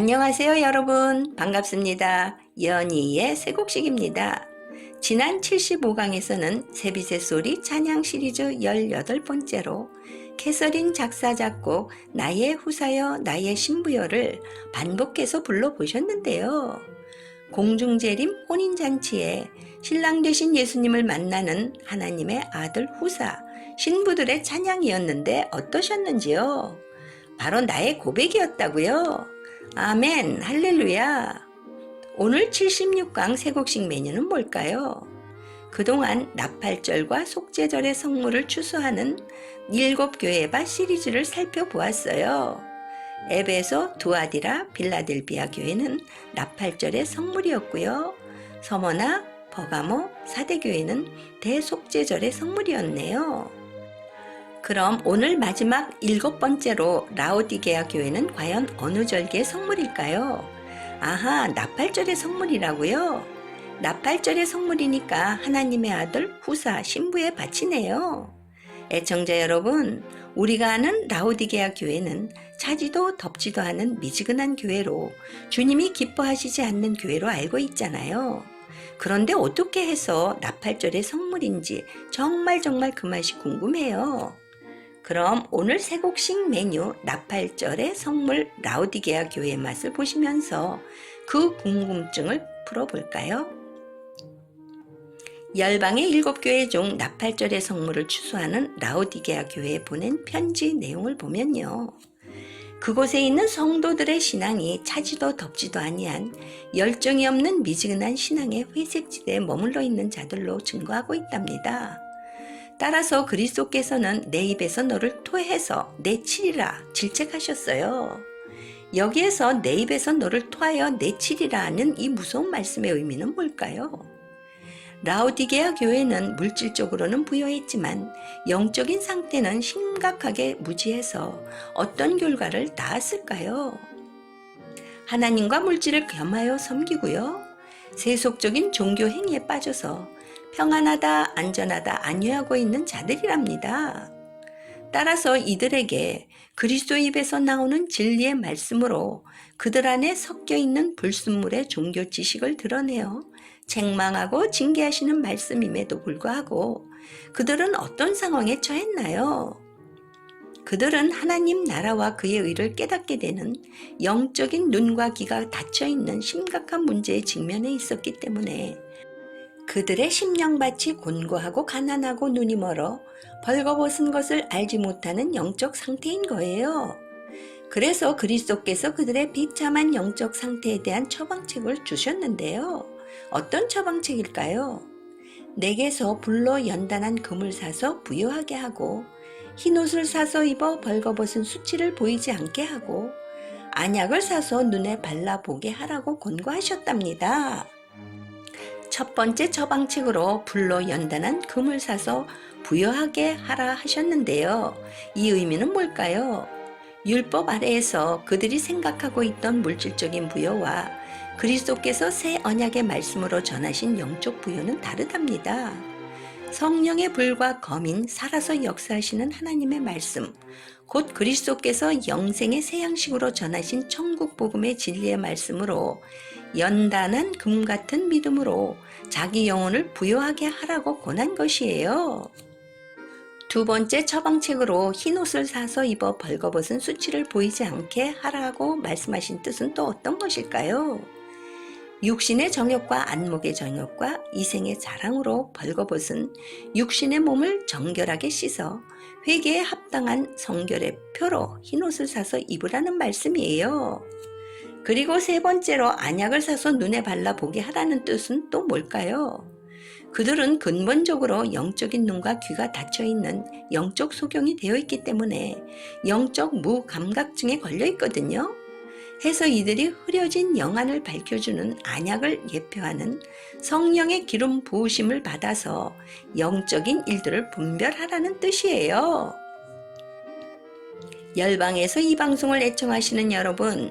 안녕하세요 여러분, 반갑습니다. 연희의 새곡식입니다. 지난 75강에서는 새빛의 소리 찬양 시리즈 18번째로 캐서린 작사 작곡 나의 후사여 나의 신부여를 반복해서 불러보셨는데요. 공중재림 혼인잔치에 신랑 되신 예수님을 만나는 하나님의 아들 후사, 신부들의 찬양이었는데 어떠셨는지요? 바로 나의 고백이었다고요? 아멘, 할렐루야. 오늘 76강 새곡식 메뉴는 뭘까요? 그동안 나팔절과 속죄절의 성물을 추수하는 7교회바 시리즈를 살펴보았어요. 에베소, 두아디라, 빌라델비아 교회는 나팔절의 성물이었고요. 서머나, 버가모, 사대교회는 대속죄절의 성물이었네요. 그럼 오늘 마지막 7번째로 라오디게아 교회는 과연 어느 절기의 성물일까요? 아하, 나팔절의 성물이라고요? 나팔절의 성물이니까 하나님의 아들 후사 신부에 바치네요. 애청자 여러분, 우리가 아는 라오디게아 교회는 차지도 덥지도 않은 미지근한 교회로 주님이 기뻐하시지 않는 교회로 알고 있잖아요. 그런데 어떻게 해서 나팔절의 성물인지 정말 그 맛이 궁금해요. 그럼 오늘 새곡식 메뉴 나팔절의 성물 라오디게아 교회의 맛을 보시면서 그 궁금증을 풀어볼까요? 열방의 7교회 중 나팔절의 성물을 추수하는 라오디게아 교회에 보낸 편지 내용을 보면요. 그곳에 있는 성도들의 신앙이 차지도 덥지도 아니한 열정이 없는 미지근한 신앙의 회색지대에 머물러 있는 자들로 증거하고 있답니다. 따라서 그리스도께서는 내 입에서 너를 토해서 내치리라 질책하셨어요. 여기에서 내 입에서 너를 토하여 내치리라 하는 이 무서운 말씀의 의미는 뭘까요? 라오디게아 교회는 물질적으로는 부여했지만 영적인 상태는 심각하게 무지해서 어떤 결과를 낳았을까요? 하나님과 물질을 겸하여 섬기고요. 세속적인 종교 행위에 빠져서 평안하다, 안전하다, 안위하고 있는 자들이랍니다. 따라서 이들에게 그리스도 입에서 나오는 진리의 말씀으로 그들 안에 섞여 있는 불순물의 종교 지식을 드러내어 책망하고 징계하시는 말씀임에도 불구하고 그들은 어떤 상황에 처했나요? 그들은 하나님 나라와 그의 의를 깨닫게 되는 영적인 눈과 귀가 닫혀있는 심각한 문제에 직면해 있었기 때문에 그들의 심령밭이 곤고하고 가난하고 눈이 멀어 벌거벗은 것을 알지 못하는 영적 상태인 거예요. 그래서 그리스도께서 그들의 비참한 영적 상태에 대한 처방책을 주셨는데요. 어떤 처방책일까요? 내게서 불로 연단한 금을 사서 부요하게 하고 흰옷을 사서 입어 벌거벗은 수치를 보이지 않게 하고 안약을 사서 눈에 발라보게 하라고 권고하셨답니다. 첫 번째 처방책으로 불로 연단한 금을 사서 부여하게 하라 하셨는데요. 이 의미는 뭘까요? 율법 아래에서 그들이 생각하고 있던 물질적인 부여와 그리스도께서 새 언약의 말씀으로 전하신 영적 부여는 다르답니다. 성령의 불과 검인 살아서 역사하시는 하나님의 말씀, 곧 그리스도께서 영생의 새 양식으로 전하신 천국 복음의 진리의 말씀으로 연단한 금 같은 믿음으로 자기 영혼을 부요하게 하라고 권한 것이에요. 두 번째 처방책으로 흰옷을 사서 입어 벌거벗은 수치를 보이지 않게 하라고 말씀하신 뜻은 또 어떤 것일까요? 육신의 정욕과 안목의 정욕과 이생의 자랑으로 벌거벗은 육신의 몸을 정결하게 씻어 회개에 합당한 성결의 표로 흰옷을 사서 입으라는 말씀이에요. 그리고 세 번째로 안약을 사서 눈에 발라보게 하라는 뜻은 또 뭘까요? 그들은 근본적으로 영적인 눈과 귀가 닫혀있는 영적 소경이 되어 있기 때문에 영적 무감각증에 걸려 있거든요. 해서 이들이 흐려진 영안을 밝혀주는 안약을 예표하는 성령의 기름 부으심을 받아서 영적인 일들을 분별하라는 뜻이에요. 열방에서 이 방송을 애청하시는 여러분,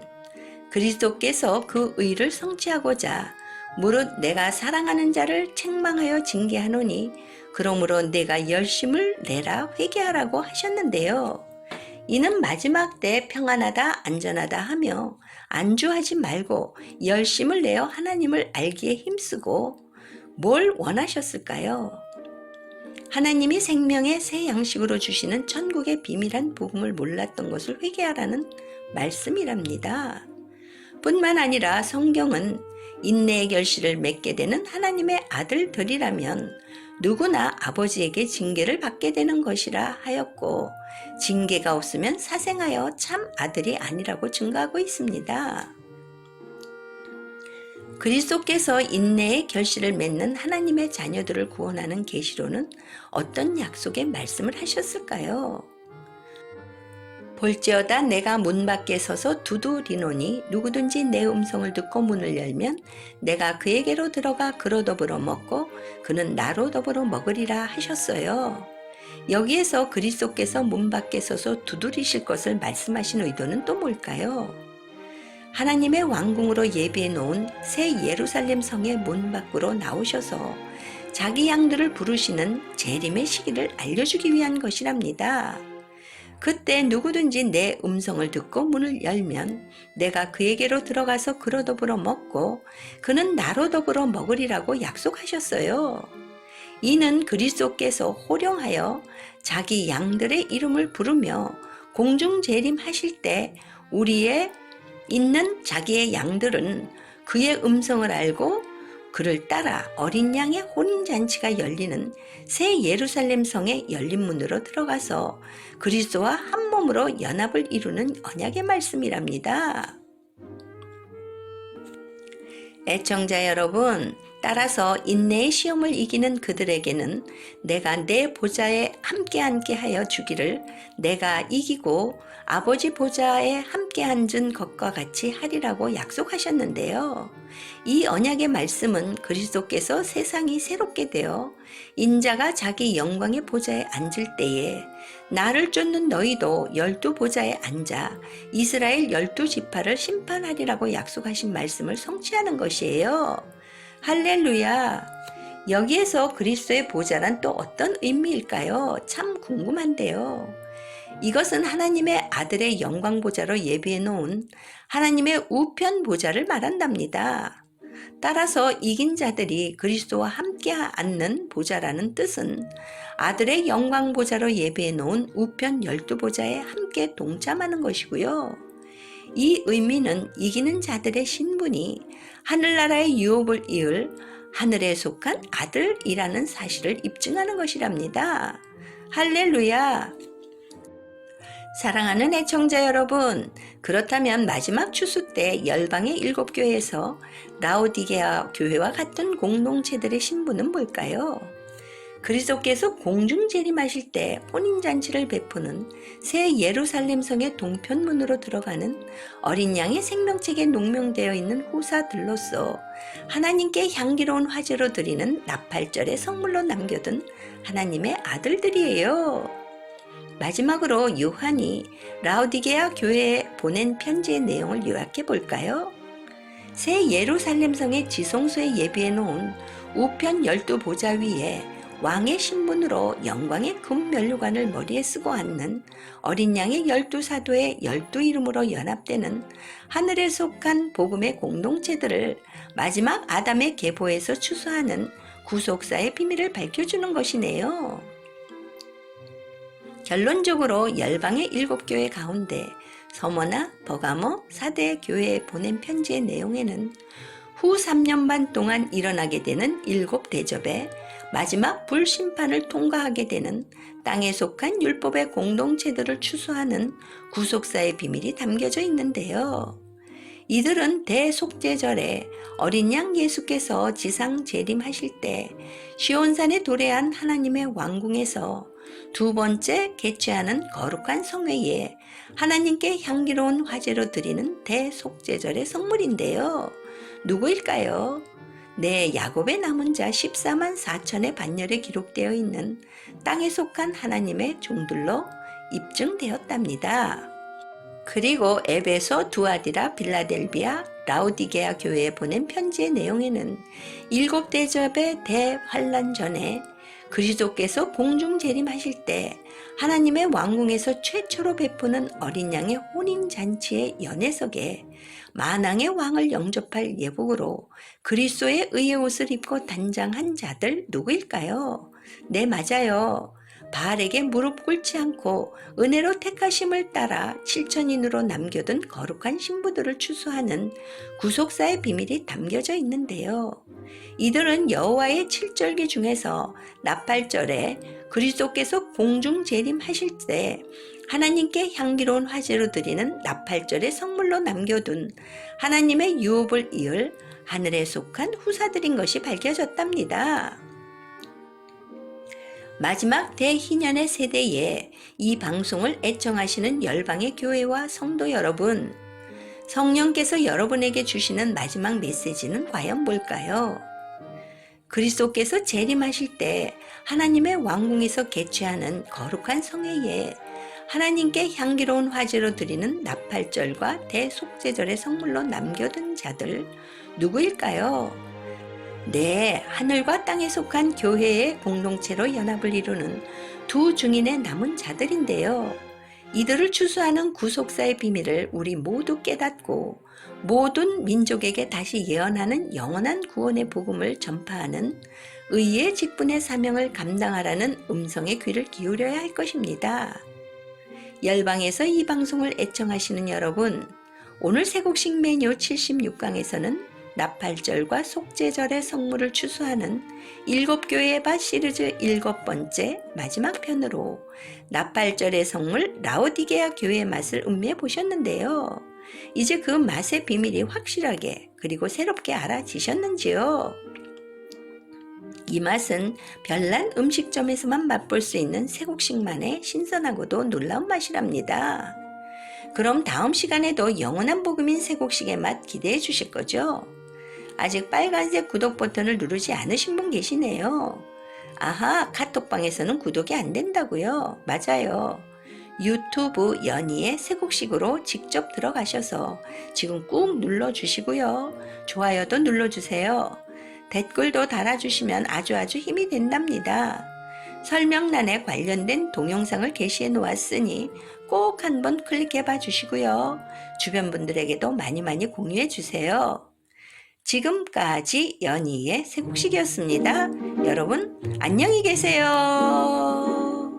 그리스도께서 그 의를 성취하고자 무릇 내가 사랑하는 자를 책망하여 징계하노니 그러므로 내가 열심을 내라 회개하라고 하셨는데요. 이는 마지막 때 평안하다 안전하다 하며 안주하지 말고 열심을 내어 하나님을 알기에 힘쓰고 뭘 원하셨을까요? 하나님이 생명의 새 양식으로 주시는 천국의 비밀한 복음을 몰랐던 것을 회개하라는 말씀이랍니다. 뿐만 아니라 성경은 인내의 결실을 맺게 되는 하나님의 아들들이라면 누구나 아버지에게 징계를 받게 되는 것이라 하였고, 징계가 없으면 사생하여 참 아들이 아니라고 증거하고 있습니다. 그리스도께서 인내의 결실을 맺는 하나님의 자녀들을 구원하는 계시로는 어떤 약속의 말씀을 하셨을까요? 볼지어다 내가 문 밖에 서서 두드리노니 누구든지 내 음성을 듣고 문을 열면 내가 그에게로 들어가 그로 더불어 먹고 그는 나로 더불어 먹으리라 하셨어요. 여기에서 그리스도께서 문 밖에 서서 두드리실 것을 말씀하신 의도는 또 뭘까요? 하나님의 왕궁으로 예비해 놓은 새 예루살렘 성의 문 밖으로 나오셔서 자기 양들을 부르시는 재림의 시기를 알려주기 위한 것이랍니다. 그때 누구든지 내 음성을 듣고 문을 열면 내가 그에게로 들어가서 그로 더불어 먹고 그는 나로 더불어 먹으리라고 약속하셨어요. 이는 그리스도께서 호령하여 자기 양들의 이름을 부르며 공중 재림하실 때 우리의 있는 자기의 양들은 그의 음성을 알고 그를 따라 어린 양의 혼인잔치가 열리는 새 예루살렘 성의 열린 문으로 들어가서 그리스도와 한 몸으로 연합을 이루는 언약의 말씀이랍니다. 애청자 여러분, 따라서 인내의 시험을 이기는 그들에게는 내가 내 보좌에 함께 앉게 하여 주기를 내가 이기고 아버지 보좌에 함께 앉은 것과 같이 하리라고 약속하셨는데요. 이 언약의 말씀은 그리스도께서 세상이 새롭게 되어 인자가 자기 영광의 보좌에 앉을 때에 나를 쫓는 너희도 12보좌에 앉아 이스라엘 12지파를 심판하리라고 약속하신 말씀을 성취하는 것이에요. 할렐루야! 여기에서 그리스도의 보좌란 또 어떤 의미일까요? 참 궁금한데요. 이것은 하나님의 아들의 영광 보좌로 예비해 놓은 하나님의 우편 보좌를 말한답니다. 따라서 이긴 자들이 그리스도와 함께 앉는 보좌라는 뜻은 아들의 영광 보좌로 예비해 놓은 우편 12보좌에 함께 동참하는 것이고요. 이 의미는 이기는 자들의 신분이 하늘나라의 유업을 이을 하늘에 속한 아들이라는 사실을 입증하는 것이랍니다. 할렐루야! 사랑하는 애청자 여러분, 그렇다면 마지막 추수 때 열방의 7교회에서 라오디게아 교회와 같은 공동체들의 신분은 뭘까요? 그리스도께서 공중 재림하실 때 혼인잔치를 베푸는 새 예루살렘 성의 동편문으로 들어가는 어린 양의 생명책에 농명되어 있는 후사들로서 하나님께 향기로운 화제로 드리는 나팔절의 성물로 남겨둔 하나님의 아들들이에요. 마지막으로 요한이 라오디게아 교회에 보낸 편지의 내용을 요약해 볼까요? 새 예루살렘 성의 지성소에 예비해 놓은 우편 12보좌 위에 왕의 신분으로 영광의 금면류관을 머리에 쓰고 앉는 어린 양의 12사도의 12이름으로 연합되는 하늘에 속한 복음의 공동체들을 마지막 아담의 계보에서 추수하는 구속사의 비밀을 밝혀주는 것이네요. 결론적으로 열방의 7교회 가운데 서머나 버가모 사대 교회에 보낸 편지의 내용에는 후 3년 반 동안 일어나게 되는 7대접의 마지막 불심판을 통과하게 되는 땅에 속한 율법의 공동체들을 추수하는 구속사의 비밀이 담겨져 있는데요. 이들은 대속죄절에 어린 양 예수께서 지상 재림하실 때 시온산에 도래한 하나님의 왕궁에서 두 번째 개최하는 거룩한 성회에 하나님께 향기로운 화제로 드리는 대속죄절의 성물인데요. 누구일까요? 네, 야곱의 남은 자 14만 4천의 반열에 기록되어 있는 땅에 속한 하나님의 종들로 입증되었답니다. 그리고 에베소, 두아디라, 빌라델비아, 라오디게아 교회에 보낸 편지의 내용에는 7대접의 대환란 전에 그리스도께서 공중 재림하실 때 하나님의 왕궁에서 최초로 베푸는 어린 양의 혼인잔치의 연회석에 만왕의 왕을 영접할 예복으로 그리스도의 의의 옷을 입고 단장한 자들 누구일까요? 네, 맞아요. 바알에게 무릎 꿇지 않고 은혜로 택하심을 따라 7천인으로 남겨둔 거룩한 신부들을 추수하는 구속사의 비밀이 담겨져 있는데요. 이들은 여호와의 7절기 중에서 나팔절에 그리스도께서 공중 재림하실 때 하나님께 향기로운 화제로 드리는 나팔절의 성물로 남겨둔 하나님의 유업을 이을 하늘에 속한 후사들인 것이 밝혀졌답니다. 마지막 대희년의 세대에 이 방송을 애청하시는 열방의 교회와 성도 여러분, 성령께서 여러분에게 주시는 마지막 메시지는 과연 뭘까요? 그리스도께서 재림하실 때 하나님의 왕궁에서 개최하는 거룩한 성회에 하나님께 향기로운 화제로 드리는 나팔절과 대속죄절의 성물로 남겨둔 자들 누구일까요? 네, 하늘과 땅에 속한 교회의 공동체로 연합을 이루는 두 증인의 남은 자들인데요. 이들을 추수하는 구속사의 비밀을 우리 모두 깨닫고 모든 민족에게 다시 예언하는 영원한 구원의 복음을 전파하는 의의 직분의 사명을 감당하라는 음성의 귀를 기울여야 할 것입니다. 열방에서 이 방송을 애청하시는 여러분, 오늘 새곡식 메뉴 76강에서는 나팔절과 속죄절의 성물을 추수하는 7교회의 밭 시리즈 7번째 마지막 편으로 나팔절의 성물 라오디게아 교회의 맛을 음미해 보셨는데요. 이제 그 맛의 비밀이 확실하게 그리고 새롭게 알아지셨는지요? 이 맛은 별난 음식점에서만 맛볼 수 있는 새곡식만의 신선하고도 놀라운 맛이랍니다. 그럼 다음 시간에도 영원한 복음인 새곡식의 맛 기대해 주실 거죠? 아직 빨간색 구독 버튼을 누르지 않으신 분 계시네요. 아하, 카톡방에서는 구독이 안 된다고요? 맞아요. 유튜브 연희의 새곡식으로 직접 들어가셔서 지금 꾹 눌러주시고요. 좋아요도 눌러주세요. 댓글도 달아주시면 아주 힘이 된답니다. 설명란에 관련된 동영상을 게시해 놓았으니 꼭 한번 클릭해 봐 주시고요. 주변 분들에게도 많이 공유해 주세요. 지금까지 연희의 새곡식이었습니다. 여러분 안녕히 계세요.